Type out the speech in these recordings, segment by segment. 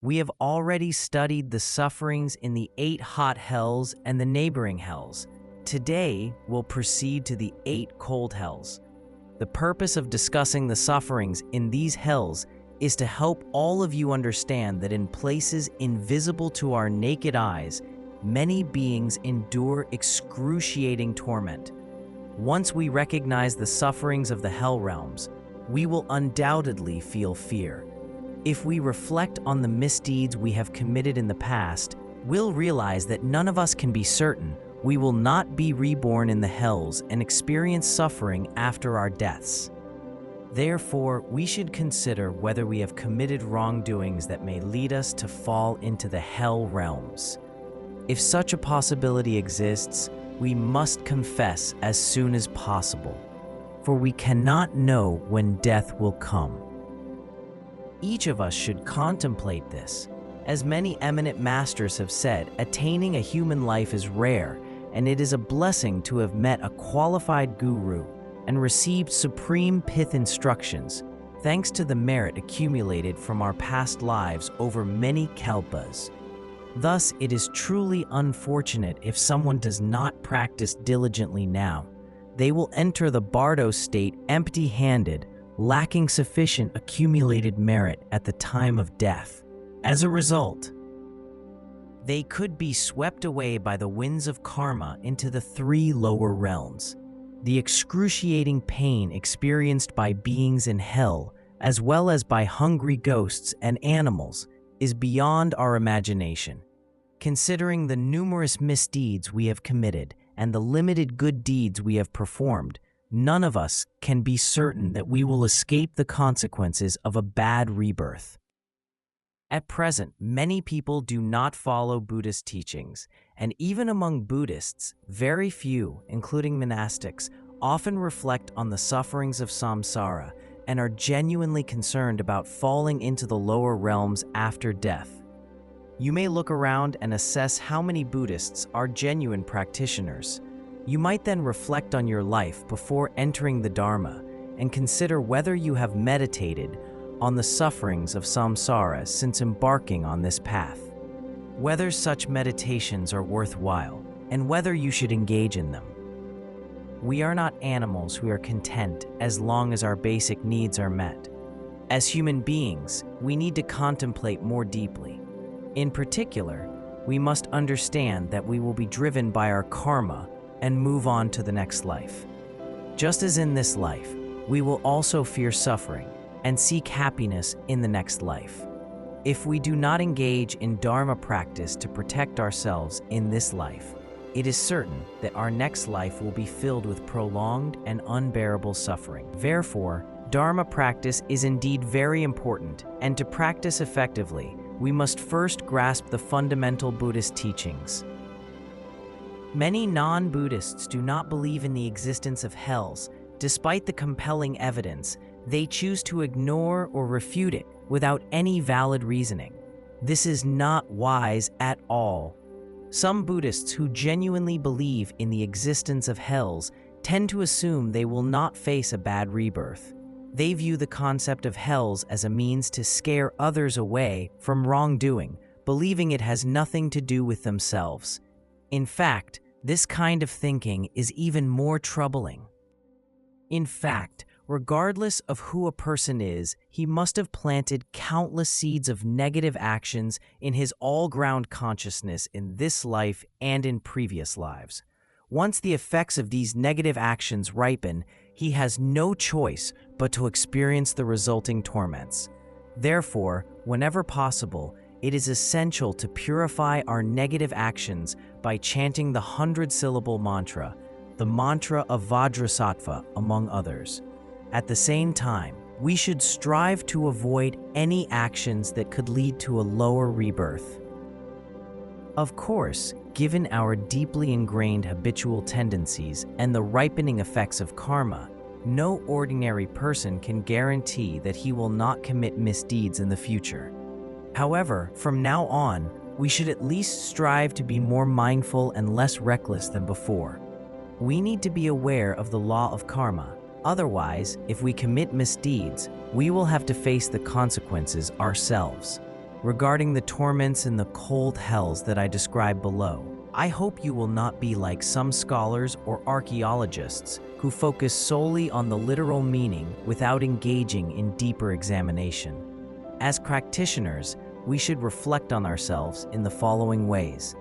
We have already studied the sufferings in the 8 hot hells and the neighboring hells. Today, we'll proceed to the 8 cold hells. The purpose of discussing the sufferings in these hells is to help all of you understand that in places invisible to our naked eyes, many beings endure excruciating torment. Once we recognize the sufferings of the hell realms, we will undoubtedly feel fear. If we reflect on the misdeeds we have committed in the past, we'll realize that none of us can be certain we will not be reborn in the hells and experience suffering after our deaths. Therefore, we should consider whether we have committed wrongdoings that may lead us to fall into the hell realms. If such a possibility exists, we must confess as soon as possible, for we cannot know when death will come. Each of us should contemplate this. As many eminent masters have said, attaining a human life is rare, and it is a blessing to have met a qualified guru and received supreme pith instructions, thanks to the merit accumulated from our past lives over many kalpas. Thus, it is truly unfortunate if someone does not practice diligently now. They will enter the bardo state empty-handed, lacking sufficient accumulated merit at the time of death. As a result, they could be swept away by the winds of karma into the 3 lower realms. The excruciating pain experienced by beings in hell, as well as by hungry ghosts and animals, is beyond our imagination. Considering the numerous misdeeds we have committed and the limited good deeds we have performed, none of us can be certain that we will escape the consequences of a bad rebirth. At present, many people do not follow Buddhist teachings, and even among Buddhists, very few, including monastics, often reflect on the sufferings of samsara and are genuinely concerned about falling into the lower realms after death. You may look around and assess how many Buddhists are genuine practitioners. You might then reflect on your life before entering the Dharma and consider whether you have meditated on the sufferings of samsara since embarking on this path, whether such meditations are worthwhile, and whether you should engage in them. We are not animals who are content as long as our basic needs are met. As human beings, we need to contemplate more deeply. In particular, we must understand that we will be driven by our karma and move on to the next life. Just as in this life, we will also fear suffering and seek happiness in the next life. If we do not engage in Dharma practice to protect ourselves in this life, it is certain that our next life will be filled with prolonged and unbearable suffering. Therefore, Dharma practice is indeed very important, and to practice effectively, we must first grasp the fundamental Buddhist teachings. Many non-Buddhists do not believe in the existence of hells. Despite the compelling evidence, they choose to ignore or refute it without any valid reasoning. This is not wise at all. Some Buddhists who genuinely believe in the existence of hells tend to assume they will not face a bad rebirth. They view the concept of hells as a means to scare others away from wrongdoing, believing it has nothing to do with themselves. In fact, this kind of thinking is even more troubling. In fact, regardless of who a person is, he must have planted countless seeds of negative actions in his all-ground consciousness in this life and in previous lives. Once the effects of these negative actions ripen, he has no choice but to experience the resulting torments. Therefore, whenever possible, it is essential to purify our negative actions by chanting the 100-syllable mantra, the mantra of Vajrasattva, among others. At the same time, we should strive to avoid any actions that could lead to a lower rebirth. Of course, given our deeply ingrained habitual tendencies and the ripening effects of karma, no ordinary person can guarantee that he will not commit misdeeds in the future. However, from now on, we should at least strive to be more mindful and less reckless than before. We need to be aware of the law of karma. Otherwise, if we commit misdeeds, we will have to face the consequences ourselves. regarding the torments in the cold hells that I describe below. I hope you will not be like some scholars or archaeologists who focus solely on the literal meaning without engaging in deeper examination. As practitioners, we should reflect on ourselves in the following ways.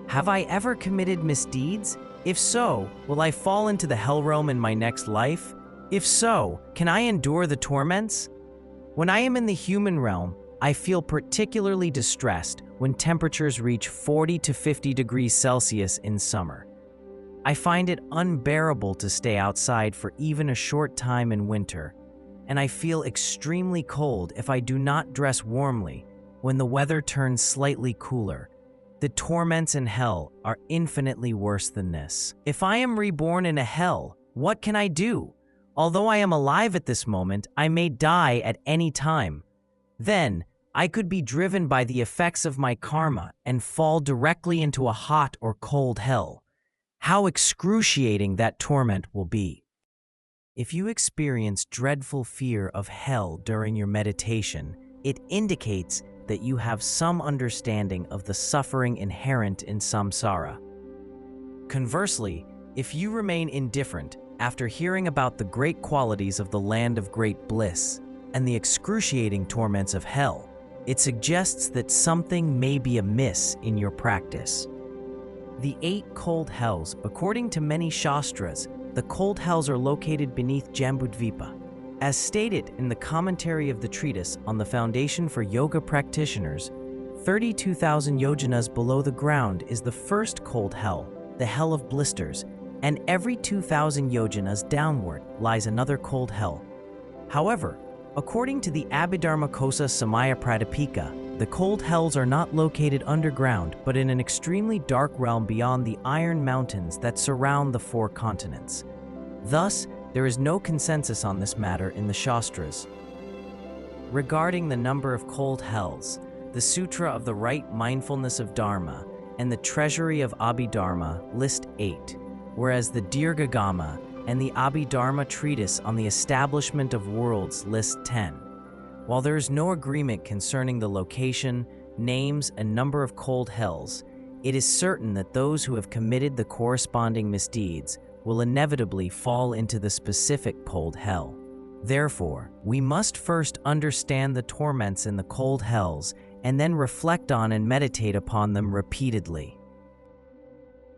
Have I ever committed misdeeds? If so, will I fall into the hell realm in my next life? If so, can I endure the torments? When I am in the human realm, I feel particularly distressed when temperatures reach 40 to 50 degrees Celsius in summer. I find it unbearable to stay outside for even a short time in winter, and I feel extremely cold if I do not dress warmly when the weather turns slightly cooler. The torments in hell are infinitely worse than this. If I am reborn in a hell, what can I do? Although I am alive at this moment, I may die at any time. Then, I could be driven by the effects of my karma and fall directly into a hot or cold hell. How excruciating that torment will be. If you experience dreadful fear of hell during your meditation, it indicates that you have some understanding of the suffering inherent in samsara. Conversely, if you remain indifferent after hearing about the great qualities of the land of great bliss and the excruciating torments of hell, it suggests that something may be amiss in your practice. The 8 cold hells, according to many shastras, the cold hells are located beneath Jambudvipa. As stated in the commentary of the treatise on the Foundation for Yoga Practitioners, 32,000 yojanas below the ground is the first cold hell, the hell of blisters, and every 2,000 yojanas downward lies another cold hell. However, according to the Abhidharmakosa Samaya Pradipika, the cold hells are not located underground but in an extremely dark realm beyond the iron mountains that surround the 4 continents. Thus, there is no consensus on this matter in the Shastras. Regarding the number of cold hells, the Sutra of the Right Mindfulness of Dharma and the Treasury of Abhidharma list 8, whereas the Dirghagama and the Abhidharma Treatise on the Establishment of Worlds list 10. While there is no agreement concerning the location, names, and number of cold hells, it is certain that those who have committed the corresponding misdeeds will inevitably fall into the specific cold hell. Therefore, we must first understand the torments in the cold hells and then reflect on and meditate upon them repeatedly.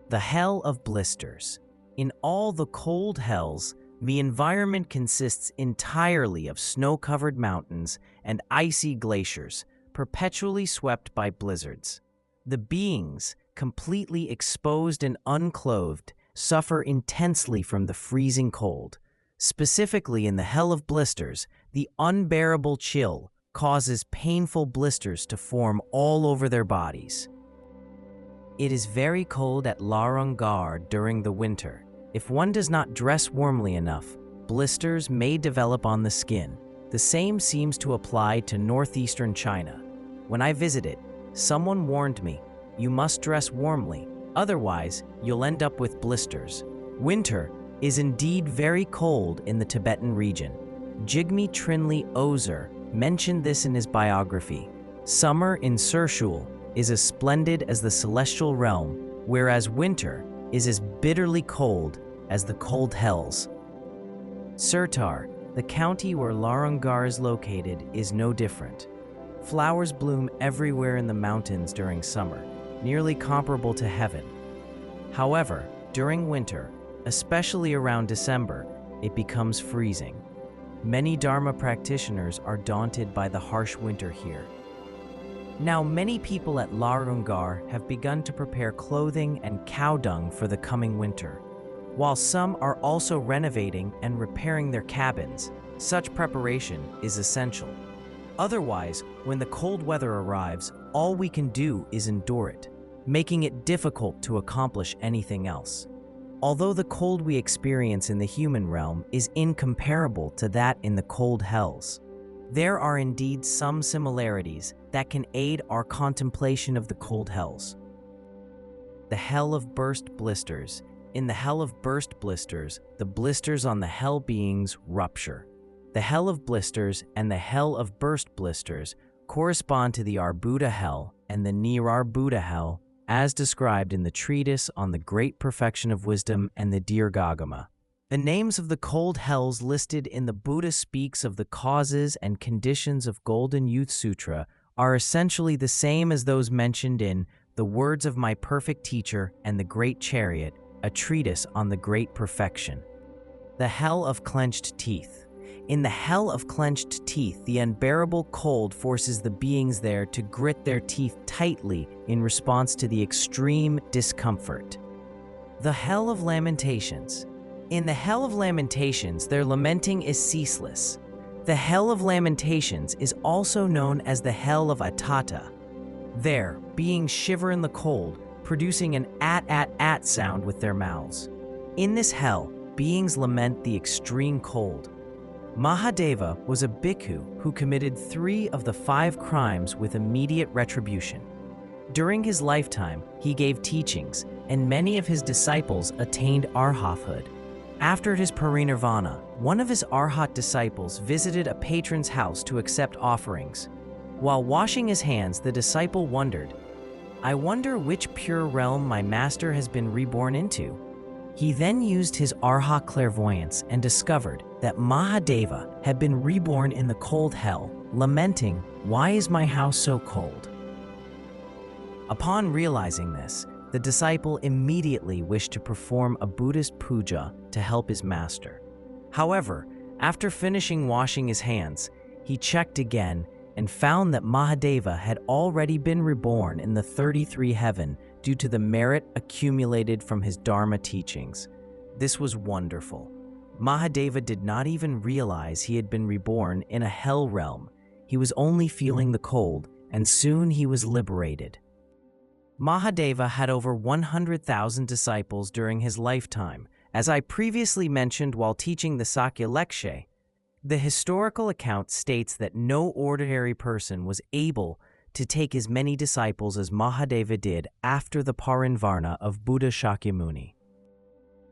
The Hell of Blisters. In all the cold hells, the environment consists entirely of snow-covered mountains and icy glaciers, perpetually swept by blizzards. The beings, completely exposed and unclothed, suffer intensely from the freezing cold. Specifically in the Hell of Blisters, the unbearable chill causes painful blisters to form all over their bodies. It is very cold at Larangar during the winter. If one does not dress warmly enough, blisters may develop on the skin. The same seems to apply to northeastern China. When I visited, someone warned me, "You must dress warmly, otherwise you'll end up with blisters." Winter is indeed very cold in the Tibetan region. Jigme Trinley Ozer mentioned this in his biography. Summer in Sershul is as splendid as the celestial realm, whereas winter is as bitterly cold as the cold hells. Surtar, the county where Larangar is located, is no different. Flowers bloom everywhere in the mountains during summer, nearly comparable to heaven. However, during winter, especially around December, it becomes freezing. Many Dharma practitioners are daunted by the harsh winter here. Now, many people at Larangar have begun to prepare clothing and cow dung for the coming winter. While some are also renovating and repairing their cabins, such preparation is essential. Otherwise, when the cold weather arrives, all we can do is endure it, making it difficult to accomplish anything else. Although the cold we experience in the human realm is incomparable to that in the cold hells, there are indeed some similarities that can aid our contemplation of the cold hells. The Hell of Burst Blisters. In the Hell of Burst Blisters, the blisters on the hell beings rupture. The Hell of Blisters and the Hell of Burst Blisters correspond to the Arbuda Hell and the Nirarbuda Hell, as described in the treatise on the Great Perfection of Wisdom and the Dirghagama. The names of the cold hells listed in the Buddha Speaks of the Causes and Conditions of Golden Youth Sutra are essentially the same as those mentioned in The Words of My Perfect Teacher and the Great Chariot, a treatise on the Great Perfection. The Hell of Clenched Teeth. In the Hell of Clenched Teeth, the unbearable cold forces the beings there to grit their teeth tightly in response to the extreme discomfort. The Hell of Lamentations. In the Hell of Lamentations, their lamenting is ceaseless. The Hell of Lamentations is also known as the Hell of Atata. There, beings shiver in the cold, producing an at sound with their mouths. In this hell, beings lament the extreme cold. Mahadeva was a bhikkhu who committed 3 of the 5 crimes with immediate retribution. During his lifetime, he gave teachings, and many of his disciples attained arhathood. After his parinirvana, one of his arhat disciples visited a patron's house to accept offerings. While washing his hands, the disciple wondered, "I wonder which pure realm my master has been reborn into." He then used his arhat clairvoyance and discovered that Mahadeva had been reborn in the cold hell, lamenting, "Why is my house so cold?" Upon realizing this, the disciple immediately wished to perform a Buddhist puja to help his master. However, after finishing washing his hands, he checked again and found that Mahadeva had already been reborn in the 33 heaven due to the merit accumulated from his Dharma teachings. This was wonderful. Mahadeva did not even realize he had been reborn in a hell realm. He was only feeling the cold, and soon he was liberated. Mahadeva had over 100,000 disciples during his lifetime. As I previously mentioned while teaching the Sakya Lekshe, the historical account states that no ordinary person was able to take as many disciples as Mahadeva did after the parinvarna of Buddha Shakyamuni.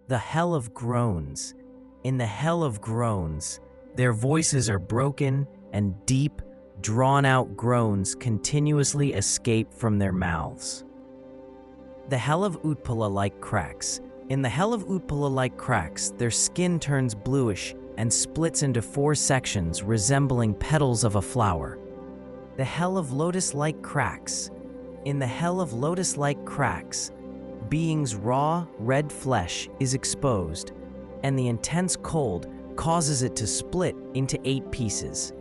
The Hell of Groans. In the Hell of Groans, their voices are broken and deep, drawn-out groans continuously escape from their mouths. The Hell of Utpala-like cracks. In the Hell of Utpala-like cracks, their skin turns bluish and splits into 4 sections resembling petals of a flower. The Hell of Lotus-like cracks. In the Hell of Lotus-like cracks, beings' raw, red flesh is exposed, and the intense cold causes it to split into 8 pieces.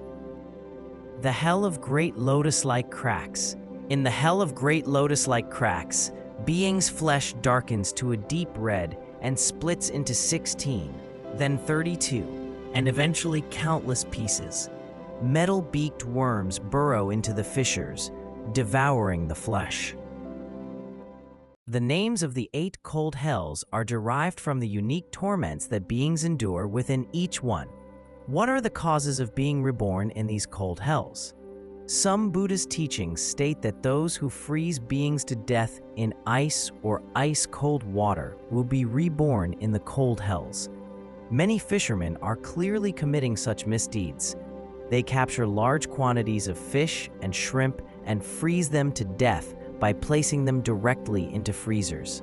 The Hell of Great Lotus-like cracks. In the Hell of Great Lotus-like cracks, beings' flesh darkens to a deep red and splits into 16, then 32, and eventually countless pieces. Metal-beaked worms burrow into the fissures, devouring the flesh. The names of the 8 cold hells are derived from the unique torments that beings endure within each one. What are the causes of being reborn in these cold hells? Some Buddhist teachings state that those who freeze beings to death in ice or ice-cold water will be reborn in the cold hells. Many fishermen are clearly committing such misdeeds. They capture large quantities of fish and shrimp and freeze them to death by placing them directly into freezers.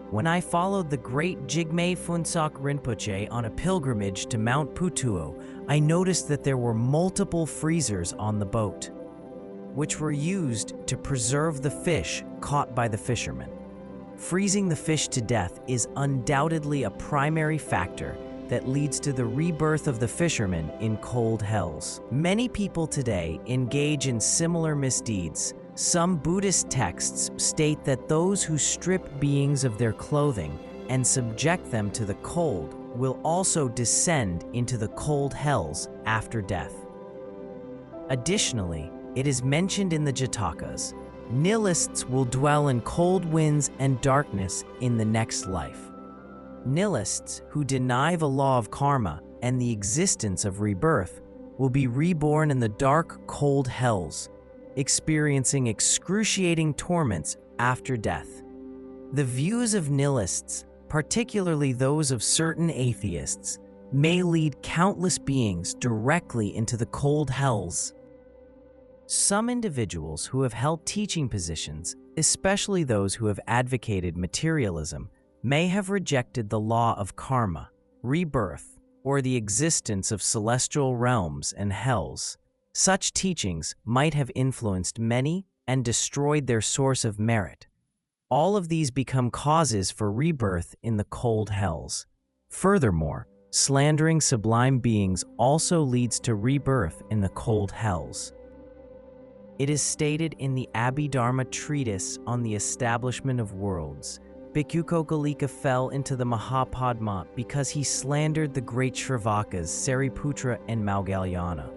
When I followed the great Jigme Phuntsok Rinpoche on a pilgrimage to Mount Putuo, I noticed that there were multiple freezers on the boat, which were used to preserve the fish caught by the fishermen. Freezing the fish to death is undoubtedly a primary factor that leads to the rebirth of the fishermen in cold hells. Many people today engage in similar misdeeds. Some Buddhist texts state that those who strip beings of their clothing and subject them to the cold will also descend into the cold hells after death. Additionally, it is mentioned in the Jatakas, nihilists will dwell in cold winds and darkness in the next life. Nihilists who deny the law of karma and the existence of rebirth will be reborn in the dark, cold hells, experiencing excruciating torments after death. The views of nihilists, particularly those of certain atheists, may lead countless beings directly into the cold hells. Some individuals who have held teaching positions, especially those who have advocated materialism, may have rejected the law of karma, rebirth, or the existence of celestial realms and hells. Such teachings might have influenced many and destroyed their source of merit. All of these become causes for rebirth in the cold hells. Furthermore, slandering sublime beings also leads to rebirth in the cold hells. It is stated in the Abhidharma treatise on the establishment of worlds, Bhikkhu Kokalika fell into the Mahapadma because he slandered the great Shravakas Sariputra and Maudgalyana.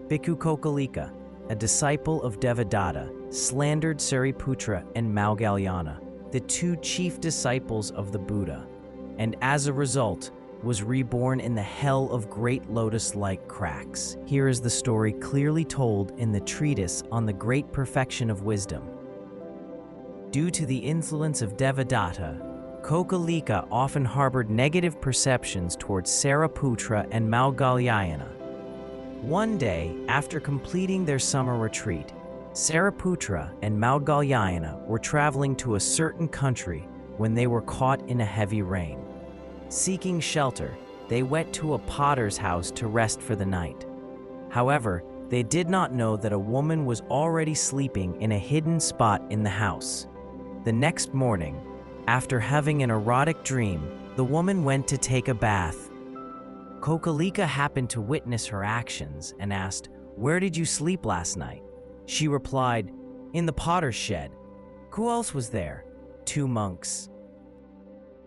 Bhikkhu Kokalika, a disciple of Devadatta, slandered Sariputra and Maudgalyana, the two chief disciples of the Buddha, and as a result, was reborn in the hell of great lotus-like cracks. Here is the story clearly told in the treatise on the great perfection of wisdom. Due to the influence of Devadatta, Kokalika often harbored negative perceptions towards Sariputra and Maudgalyana. One day, after completing their summer retreat, Sariputra and Maudgalyana were traveling to a certain country when they were caught in a heavy rain. Seeking shelter, they went to a potter's house to rest for the night. However, they did not know that a woman was already sleeping in a hidden spot in the house. The next morning, after having an erotic dream, the woman went to take a bath. Kokalika happened to witness her actions and asked, "Where did you sleep last night?" She replied, "In the potter's shed." "Who else was there?" "2 monks."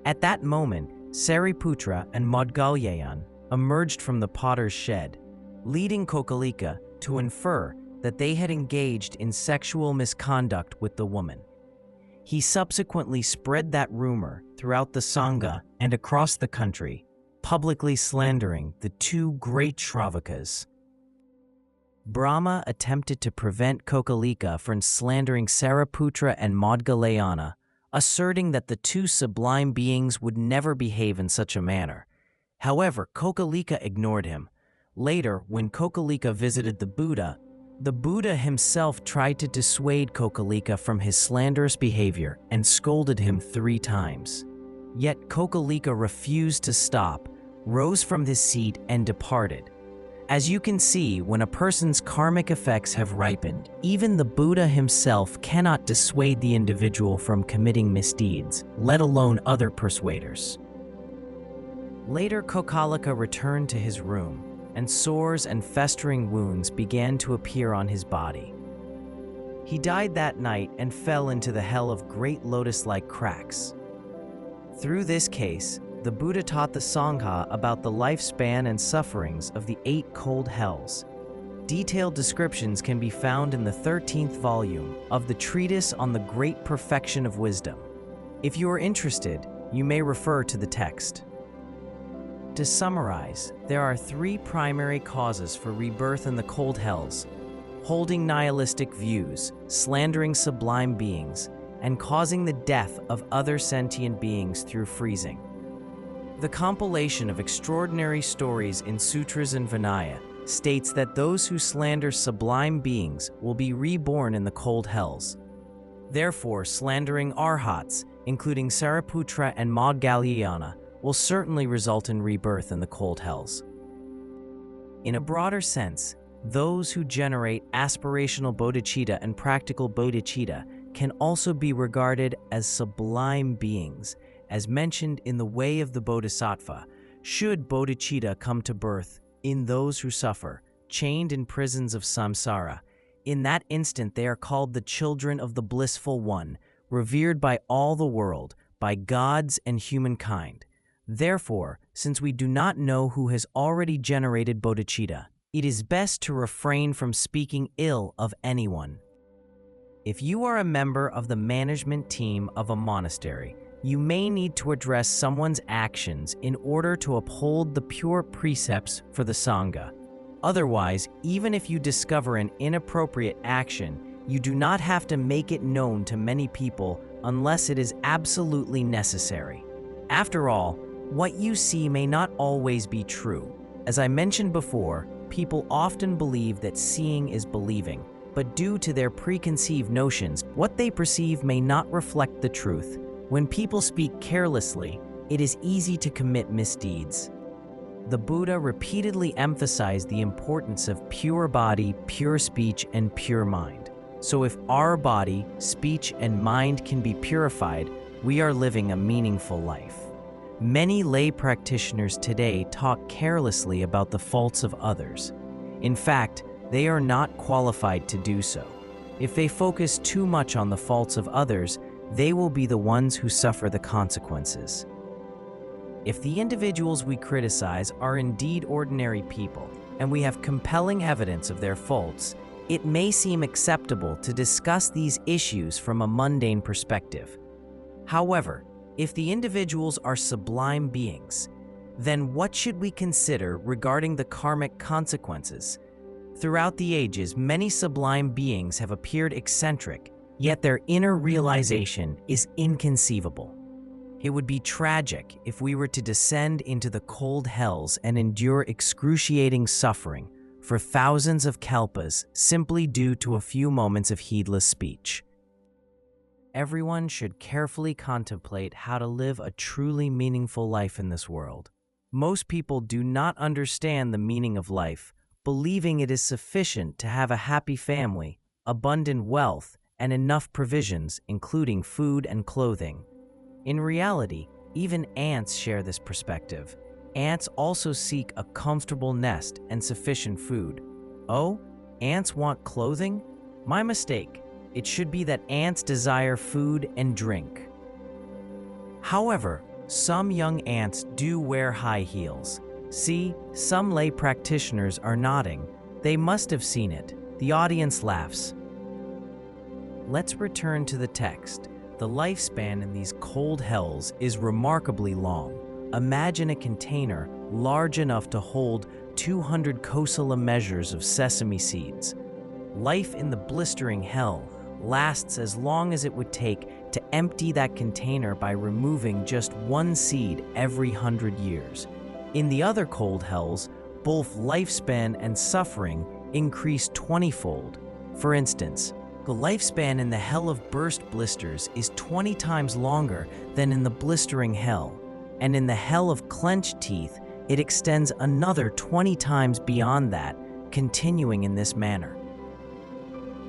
At that moment, Sariputra and Maudgalyana emerged from the potter's shed, leading Kokalika to infer that they had engaged in sexual misconduct with the woman. He subsequently spread that rumor throughout the Sangha and across the country, publicly slandering the two great Shravakas. Brahma attempted to prevent Kokalika from slandering Sariputra and Maudgalyana, asserting that the two sublime beings would never behave in such a manner. However, Kokalika ignored him. Later, when Kokalika visited the Buddha himself tried to dissuade Kokalika from his slanderous behavior and scolded him 3 times. Yet Kokalika refused to stop, rose from his seat, and departed. As you can see, when a person's karmic effects have ripened, even the Buddha himself cannot dissuade the individual from committing misdeeds, let alone other persuaders. Later, Kokalika returned to his room, and sores and festering wounds began to appear on his body. He died that night and fell into the hell of great lotus-like cracks. Through this case, the Buddha taught the Sangha about the lifespan and sufferings of the 8 cold hells. Detailed descriptions can be found in the 13th volume of the Treatise on the Great Perfection of Wisdom. If you are interested, you may refer to the text. To summarize, there are 3 primary causes for rebirth in the cold hells: holding nihilistic views, slandering sublime beings, and causing the death of other sentient beings through freezing. The compilation of extraordinary stories in Sutras and Vinaya states that those who slander sublime beings will be reborn in the cold hells. Therefore, slandering arhats, including Sariputra and Maudgalyana, will certainly result in rebirth in the cold hells. In a broader sense, those who generate aspirational bodhicitta and practical bodhicitta can also be regarded as sublime beings, as mentioned in the Way of the Bodhisattva. Should bodhicitta come to birth in those who suffer, chained in prisons of samsara, in that instant they are called the children of the blissful one, revered by all the world, by gods and humankind. Therefore, since we do not know who has already generated bodhicitta, it is best to refrain from speaking ill of anyone. If you are a member of the management team of a monastery, you may need to address someone's actions in order to uphold the pure precepts for the Sangha. Otherwise, even if you discover an inappropriate action, you do not have to make it known to many people unless it is absolutely necessary. After all, what you see may not always be true. As I mentioned before, people often believe that seeing is believing, but due to their preconceived notions, what they perceive may not reflect the truth. When people speak carelessly, it is easy to commit misdeeds. The Buddha repeatedly emphasized the importance of pure body, pure speech, and pure mind. So if our body, speech, and mind can be purified, we are living a meaningful life. Many lay practitioners today talk carelessly about the faults of others. In fact, they are not qualified to do so. If they focus too much on the faults of others, they will be the ones who suffer the consequences. If the individuals we criticize are indeed ordinary people, and we have compelling evidence of their faults, it may seem acceptable to discuss these issues from a mundane perspective. However, if the individuals are sublime beings, then what should we consider regarding the karmic consequences? Throughout the ages, many sublime beings have appeared eccentric, yet their inner realization is inconceivable. It would be tragic if we were to descend into the cold hells and endure excruciating suffering for thousands of kalpas simply due to a few moments of heedless speech. Everyone should carefully contemplate how to live a truly meaningful life in this world. Most people do not understand the meaning of life, believing it is sufficient to have a happy family, abundant wealth, and enough provisions, including food and clothing. In reality, even ants share this perspective. Ants also seek a comfortable nest and sufficient food. Oh, ants want clothing? My mistake. It should be that ants desire food and drink. However, some young ants do wear high heels. See, some lay practitioners are nodding. They must have seen it. The audience laughs. Let's return to the text. The lifespan in these cold hells is remarkably long. Imagine a container large enough to hold 200 kosala measures of sesame seeds. Life in the blistering hell lasts as long as it would take to empty that container by removing just one seed every 100 years. In the other cold hells, both lifespan and suffering increase 20-fold. For instance, the lifespan in the hell of burst blisters is 20 times longer than in the blistering hell, and in the hell of clenched teeth, it extends another 20 times beyond that, continuing in this manner.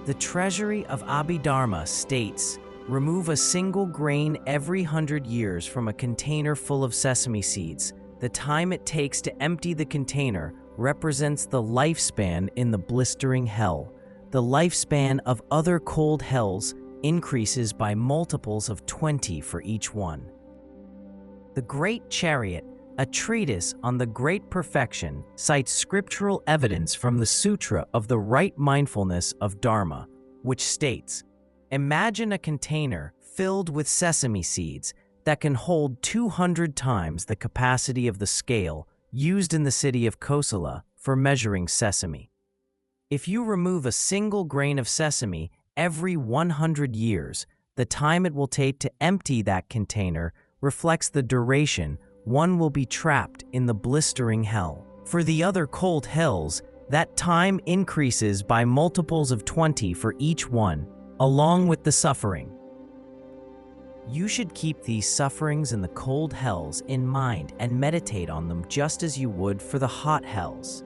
The treasury of Abhidharma states, remove a single grain every 100 years from a container full of sesame seeds. The time it takes to empty the container represents the lifespan in the blistering hell. The lifespan of other cold hells increases by multiples of 20 for each one. The Great Chariot, a treatise on the Great Perfection, cites scriptural evidence from the Sutra of the Right Mindfulness of Dharma, which states, imagine a container filled with sesame seeds that can hold 200 times the capacity of the scale used in the city of Kosala for measuring sesame. If you remove a single grain of sesame every 100 years, the time it will take to empty that container reflects the duration one will be trapped in the blistering hell. For the other cold hells, that time increases by multiples of 20 for each one, along with the suffering. You should keep these sufferings in the cold hells in mind and meditate on them just as you would for the hot hells.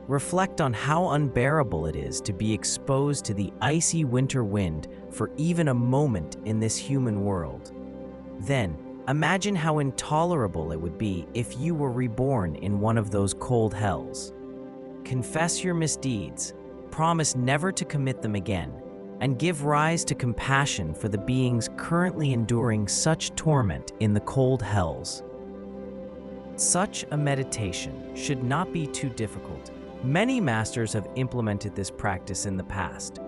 Reflect on how unbearable it is to be exposed to the icy winter wind for even a moment in this human world. Then, imagine how intolerable it would be if you were reborn in one of those cold hells. Confess your misdeeds, promise never to commit them again, and give rise to compassion for the beings currently enduring such torment in the cold hells. Such a meditation should not be too difficult. Many masters have implemented this practice in the past.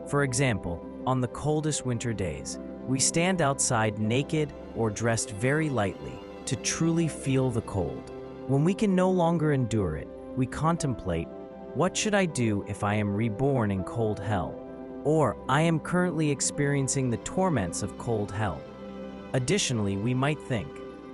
For example, on the coldest winter days, we stand outside naked or dressed very lightly to truly feel the cold. When we can no longer endure it, we contemplate, what should I do if I am reborn in cold hell? Or I am currently experiencing the torments of cold hell. Additionally, we might think,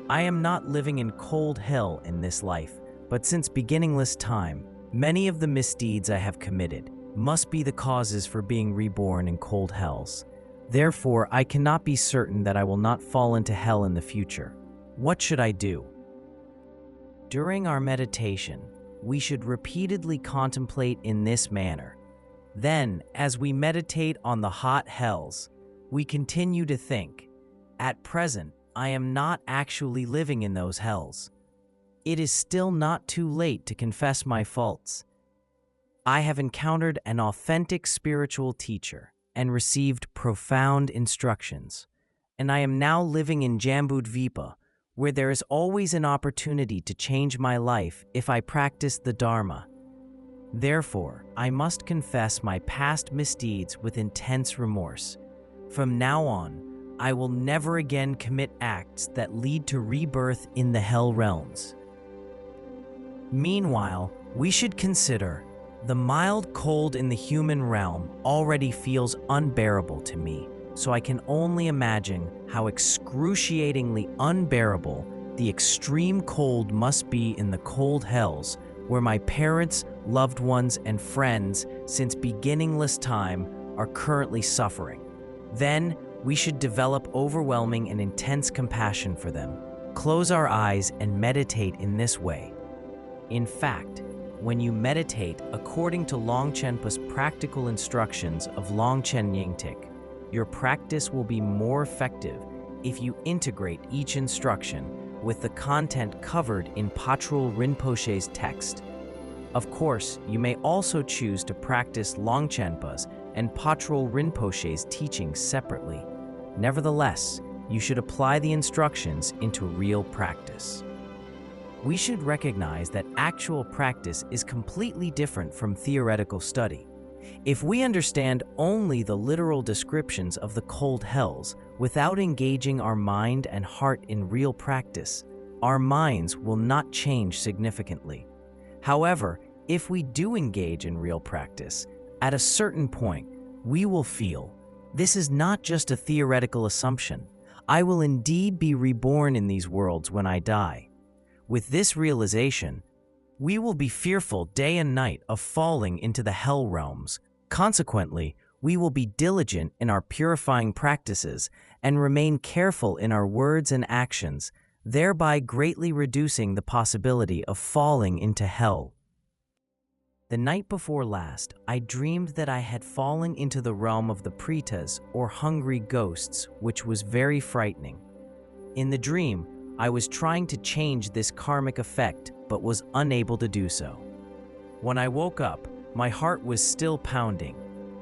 I am not living in cold hell in this life, but since beginningless time, many of the misdeeds I have committed, must be the causes for being reborn in cold hells. Therefore, I cannot be certain that I will not fall into hell in the future. What should I do? During our meditation, we should repeatedly contemplate in this manner. Then, as we meditate on the hot hells, we continue to think, at present, I am not actually living in those hells. It is still not too late to confess my faults. I have encountered an authentic spiritual teacher and received profound instructions, and I am now living in Jambudvipa, where there is always an opportunity to change my life if I practice the Dharma. Therefore, I must confess my past misdeeds with intense remorse. From now on, I will never again commit acts that lead to rebirth in the hell realms. Meanwhile, we should consider the mild cold in the human realm already feels unbearable to me, so I can only imagine how excruciatingly unbearable the extreme cold must be in the cold hells, where my parents, loved ones, and friends since beginningless time are currently suffering. Then, we should develop overwhelming and intense compassion for them. Close our eyes and meditate in this way. In fact, when you meditate according to Longchenpa's practical instructions of Longchen Nyingtik, your practice will be more effective if you integrate each instruction with the content covered in Patrul Rinpoche's text. Of course, you may also choose to practice Longchenpa's and Patrul Rinpoche's teachings separately. Nevertheless, you should apply the instructions into real practice. We should recognize that actual practice is completely different from theoretical study. If we understand only the literal descriptions of the cold hells without engaging our mind and heart in real practice, our minds will not change significantly. However, if we do engage in real practice, at a certain point, we will feel, this is not just a theoretical assumption. I will indeed be reborn in these worlds when I die. With this realization, we will be fearful day and night of falling into the hell realms. Consequently, we will be diligent in our purifying practices and remain careful in our words and actions, thereby greatly reducing the possibility of falling into hell. The night before last, I dreamed that I had fallen into the realm of the pretas, or hungry ghosts, which was very frightening. In the dream, I was trying to change this karmic effect, but was unable to do so. When I woke up, my heart was still pounding.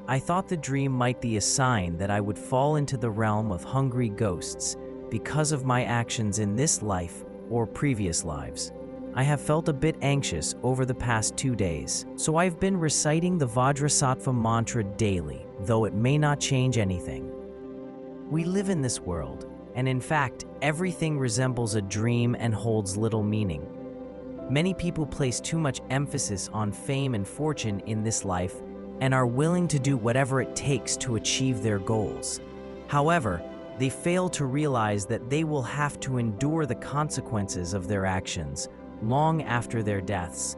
I thought the dream might be a sign that I would fall into the realm of hungry ghosts because of my actions in this life or previous lives. I have felt a bit anxious over the past 2 days, so I've been reciting the Vajrasattva mantra daily, though it may not change anything. We live in this world, and in fact, everything resembles a dream and holds little meaning. Many people place too much emphasis on fame and fortune in this life and are willing to do whatever it takes to achieve their goals. However, they fail to realize that they will have to endure the consequences of their actions long after their deaths.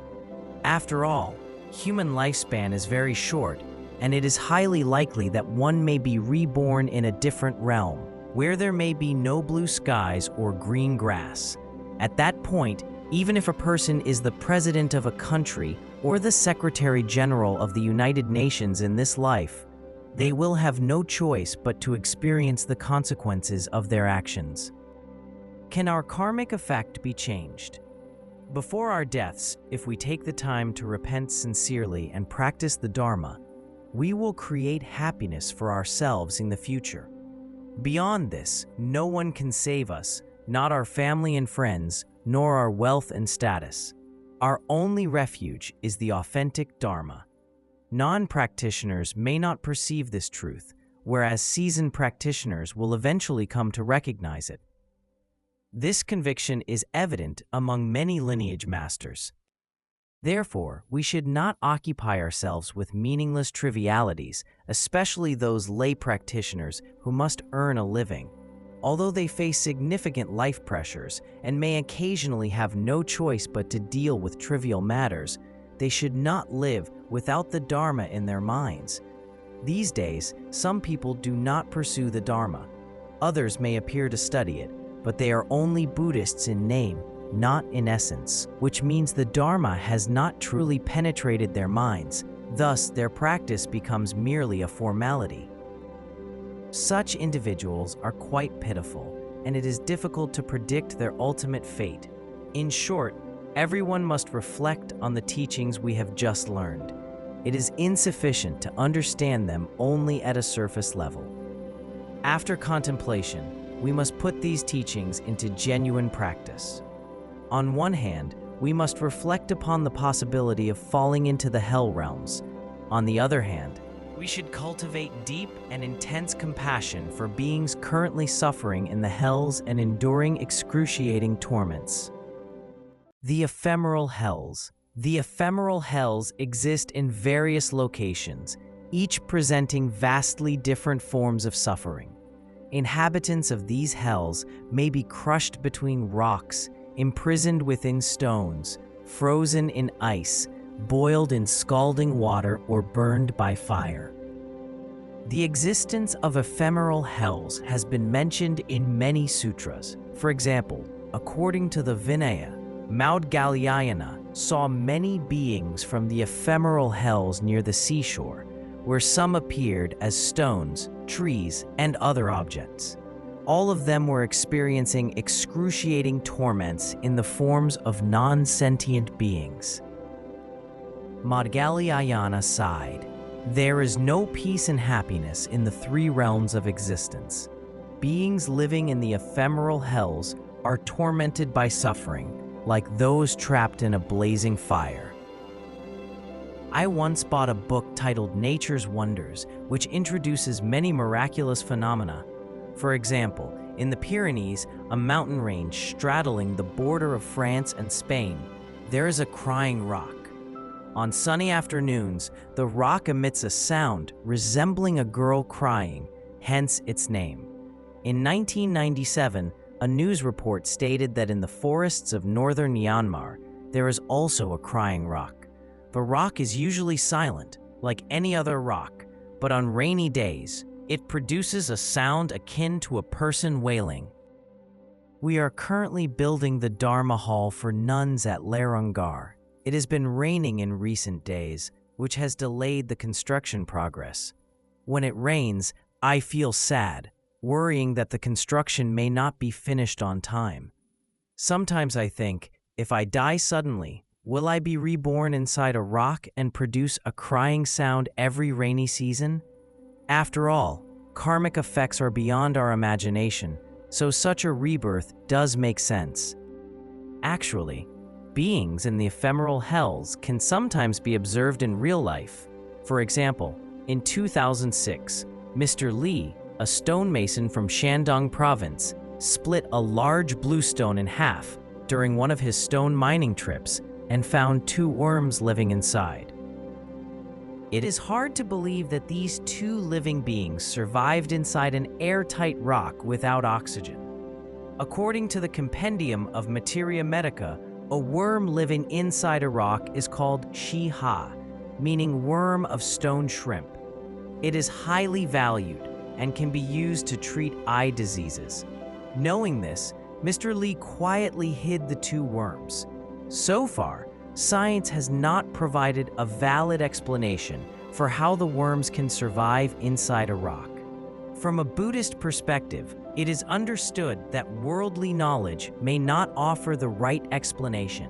After all, human lifespan is very short, and it is highly likely that one may be reborn in a different realm, where there may be no blue skies or green grass. At that point, even if a person is the president of a country or the Secretary General of the United Nations in this life, they will have no choice but to experience the consequences of their actions. Can our karmic effect be changed? Before our deaths, if we take the time to repent sincerely and practice the Dharma, we will create happiness for ourselves in the future. Beyond this, no one can save us, not our family and friends, nor our wealth and status. Our only refuge is the authentic Dharma. Non-practitioners may not perceive this truth, whereas seasoned practitioners will eventually come to recognize it. This conviction is evident among many lineage masters. Therefore, we should not occupy ourselves with meaningless trivialities, especially those lay practitioners who must earn a living. Although they face significant life pressures and may occasionally have no choice but to deal with trivial matters, they should not live without the Dharma in their minds. These days, some people do not pursue the Dharma. Others may appear to study it, but they are only Buddhists in name, not in essence, which means the Dharma has not truly penetrated their minds. Thus, their practice becomes merely a formality. Such individuals are quite pitiful, and it is difficult to predict their ultimate fate. In short, everyone must reflect on the teachings we have just learned. It is insufficient to understand them only at a surface level. After contemplation, we must put these teachings into genuine practice. On one hand, we must reflect upon the possibility of falling into the hell realms. On the other hand, we should cultivate deep and intense compassion for beings currently suffering in the hells and enduring excruciating torments. The Ephemeral Hells. The Ephemeral Hells exist in various locations, each presenting vastly different forms of suffering. Inhabitants of these hells may be crushed between rocks, imprisoned within stones, frozen in ice, boiled in scalding water, or burned by fire. The existence of ephemeral hells has been mentioned in many sutras. For example, according to the Vinaya, Maudgalyayana saw many beings from the ephemeral hells near the seashore, where some appeared as stones, trees, and other objects. All of them were experiencing excruciating torments in the forms of non-sentient beings. Maudgalyayana sighed. There is no peace and happiness in the three realms of existence. Beings living in the ephemeral hells are tormented by suffering, like those trapped in a blazing fire. I once bought a book titled Nature's Wonders, which introduces many miraculous phenomena. For example, in the Pyrenees, a mountain range straddling the border of France and Spain, there is a crying rock. On sunny afternoons, the rock emits a sound resembling a girl crying, hence its name. In 1997, a news report stated that in the forests of northern Myanmar, there is also a crying rock. The rock is usually silent, like any other rock, but on rainy days, it produces a sound akin to a person wailing. We are currently building the Dharma Hall for nuns at Lerungar. It has been raining in recent days, which has delayed the construction progress. When it rains, I feel sad, worrying that the construction may not be finished on time. Sometimes I think, if I die suddenly, will I be reborn inside a rock and produce a crying sound every rainy season? After all, karmic effects are beyond our imagination, so such a rebirth does make sense. Actually, beings in the ephemeral hells can sometimes be observed in real life. For example, in 2006, Mr. Lee, a stonemason from Shandong province, split a large bluestone in half during one of his stone mining trips and found 2 worms living inside. It is hard to believe that these 2 living beings survived inside an airtight rock without oxygen. According to the Compendium of Materia Medica, a worm living inside a rock is called shi-ha, meaning worm of stone shrimp. It is highly valued and can be used to treat eye diseases. Knowing this, Mr. Lee quietly hid the 2 worms. So far, science has not provided a valid explanation for how the worms can survive inside a rock. From a Buddhist perspective, it is understood that worldly knowledge may not offer the right explanation.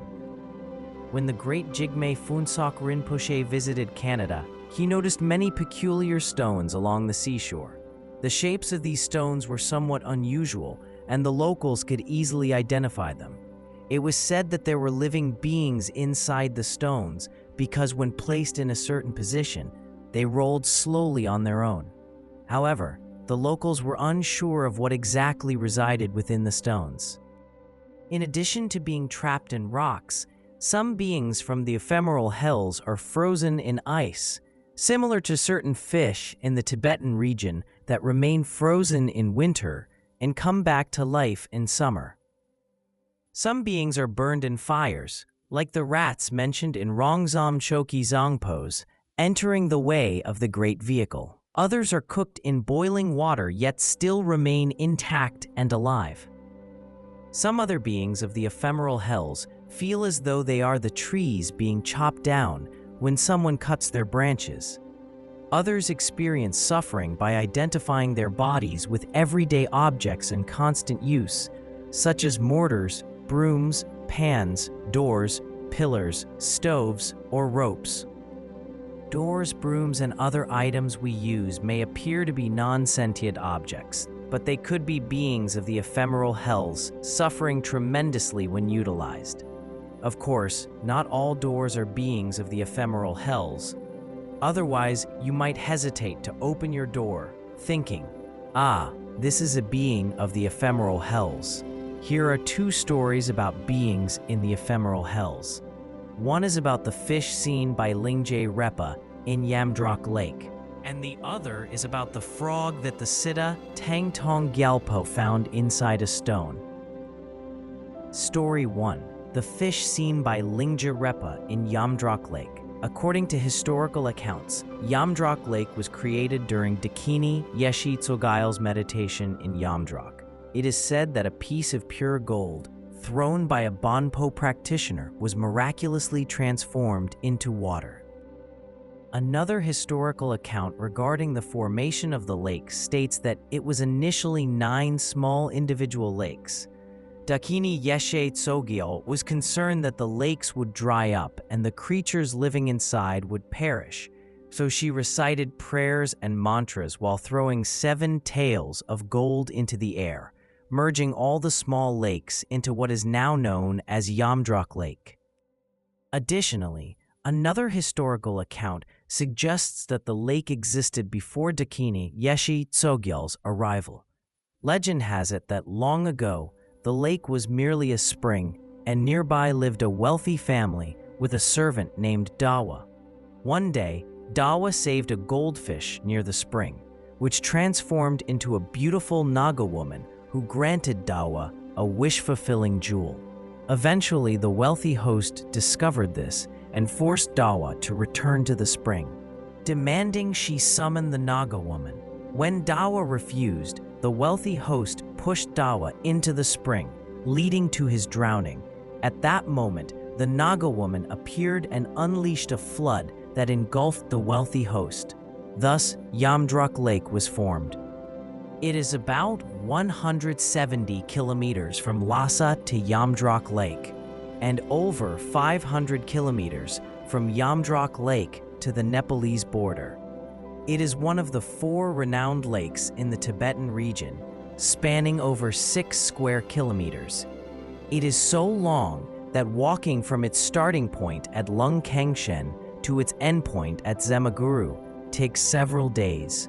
When the great Jigme Phuntsok Rinpoche visited Canada, he noticed many peculiar stones along the seashore. The shapes of these stones were somewhat unusual, and the locals could easily identify them. It was said that there were living beings inside the stones because when placed in a certain position, they rolled slowly on their own. However, the locals were unsure of what exactly resided within the stones. In addition to being trapped in rocks, some beings from the ephemeral hells are frozen in ice, similar to certain fish in the Tibetan region that remain frozen in winter and come back to life in summer. Some beings are burned in fires, like the rats mentioned in Rongzom Choki Zongpo's Entering the Way of the Great Vehicle. Others are cooked in boiling water yet still remain intact and alive. Some other beings of the ephemeral hells feel as though they are the trees being chopped down when someone cuts their branches. Others experience suffering by identifying their bodies with everyday objects in constant use, such as mortars, brooms, pans, doors, pillars, stoves, or ropes. Doors, brooms, and other items we use may appear to be non-sentient objects, but they could be beings of the ephemeral hells, suffering tremendously when utilized. Of course, not all doors are beings of the ephemeral hells. Otherwise, you might hesitate to open your door, thinking, "Ah, this is a being of the ephemeral hells." Here are two stories about beings in the ephemeral hells. One is about the fish seen by Lingje Repa in Yamdrok Lake, and the other is about the frog that the Siddha Tangtong Gyalpo found inside a stone. Story 1. The fish seen by Lingje Repa in Yamdrok Lake. According to historical accounts, Yamdrok Lake was created during Dakini Yeshe Tsogyeal's meditation in Yamdrok. It is said that a piece of pure gold, thrown by a Bonpo practitioner, was miraculously transformed into water. Another historical account regarding the formation of the lake states that it was initially 9 small individual lakes. Dakini Yeshe Tsogyeal was concerned that the lakes would dry up and the creatures living inside would perish, so she recited prayers and mantras while throwing 7 tails of gold into the air, merging all the small lakes into what is now known as Yamdrok Lake. Additionally, another historical account suggests that the lake existed before Dakini Yeshe Tsogyeal's arrival. Legend has it that long ago, the lake was merely a spring, and nearby lived a wealthy family with a servant named Dawa. One day, Dawa saved a goldfish near the spring, which transformed into a beautiful Naga woman who granted Dawa a wish-fulfilling jewel. Eventually, the wealthy host discovered this and forced Dawa to return to the spring, demanding she summon the Naga woman. When Dawa refused, the wealthy host pushed Dawa into the spring, leading to his drowning. At that moment, the Naga woman appeared and unleashed a flood that engulfed the wealthy host. Thus, Yamdrok Lake was formed. It is about 170 kilometers from Lhasa to Yamdrok Lake, and over 500 kilometers from Yamdrok Lake to the Nepalese border. It is one of the 4 renowned lakes in the Tibetan region, spanning over 6 square kilometers. It is so long that walking from its starting point at Lungkengshen to its endpoint at Zemaguru takes several days.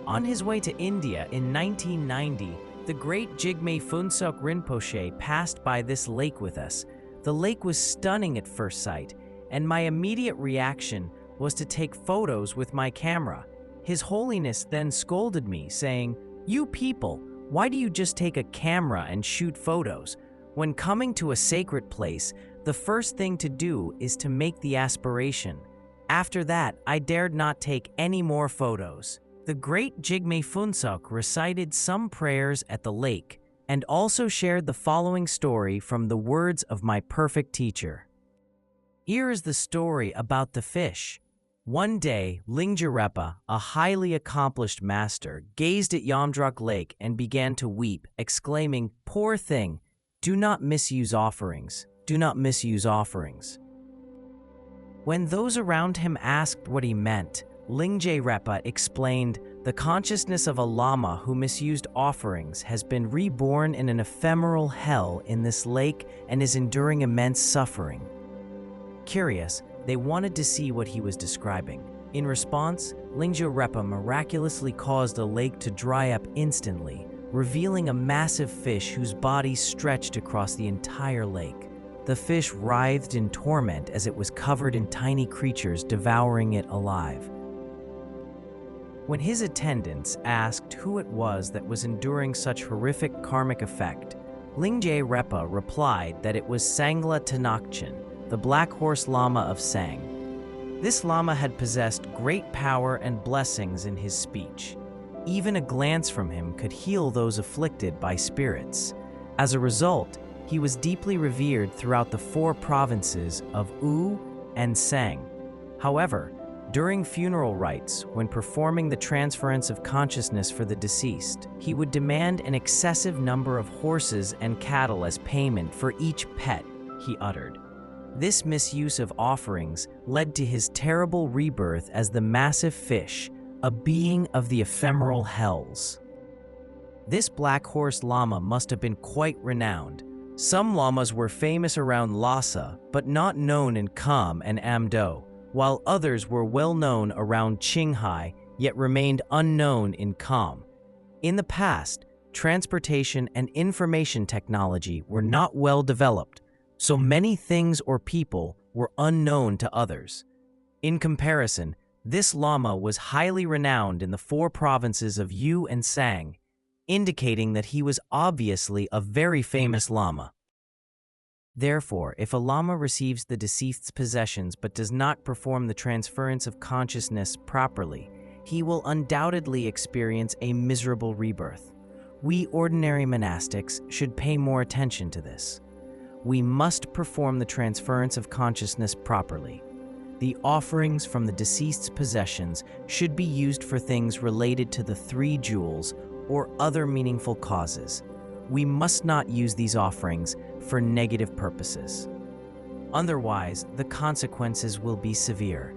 On his way to India in 1990, the great Jigme Phuntsok Rinpoche passed by this lake with us. The lake was stunning at first sight, and my immediate reaction was to take photos with my camera. His Holiness then scolded me, saying, "You people, why do you just take a camera and shoot photos? When coming to a sacred place, the first thing to do is to make the aspiration." After that, I dared not take any more photos. The great Jigme Phuntsok recited some prayers at the lake and also shared the following story from the words of my perfect teacher. Here is the story about the fish. One day, Lingje Repa, a highly accomplished master, gazed at Yamdrok Lake and began to weep, exclaiming, "Poor thing, do not misuse offerings, do not misuse offerings." When those around him asked what he meant, Lingje Repa explained, "The consciousness of a lama who misused offerings has been reborn in an ephemeral hell in this lake and is enduring immense suffering." Curious, they wanted to see what he was describing. In response, Lingje Repa miraculously caused the lake to dry up instantly, revealing a massive fish whose body stretched across the entire lake. The fish writhed in torment as it was covered in tiny creatures devouring it alive. When his attendants asked who it was that was enduring such horrific karmic effect, Lingje Repa replied that it was Sangla Tanakchen, the Black Horse Lama of Sang. This Lama had possessed great power and blessings in his speech. Even a glance from him could heal those afflicted by spirits. As a result, he was deeply revered throughout the 4 provinces of U and Sang. However, during funeral rites, when performing the transference of consciousness for the deceased, he would demand an excessive number of horses and cattle as payment for each pet he uttered. This misuse of offerings led to his terrible rebirth as the massive fish, a being of the ephemeral hells. This Black Horse Lama must have been quite renowned. Some lamas were famous around Lhasa, but not known in Kham and Amdo, while others were well known around Qinghai, yet remained unknown in Kham. In the past, transportation and information technology were not well developed, so many things or people were unknown to others. In comparison, this Lama was highly renowned in the 4 provinces of Yu and Sang, indicating that he was obviously a very famous Lama. Therefore, if a Lama receives the deceased's possessions but does not perform the transference of consciousness properly, he will undoubtedly experience a miserable rebirth. We ordinary monastics should pay more attention to this. We must perform the transference of consciousness properly. The offerings from the deceased's possessions should be used for things related to the 3 jewels or other meaningful causes. We must not use these offerings for negative purposes. Otherwise, the consequences will be severe.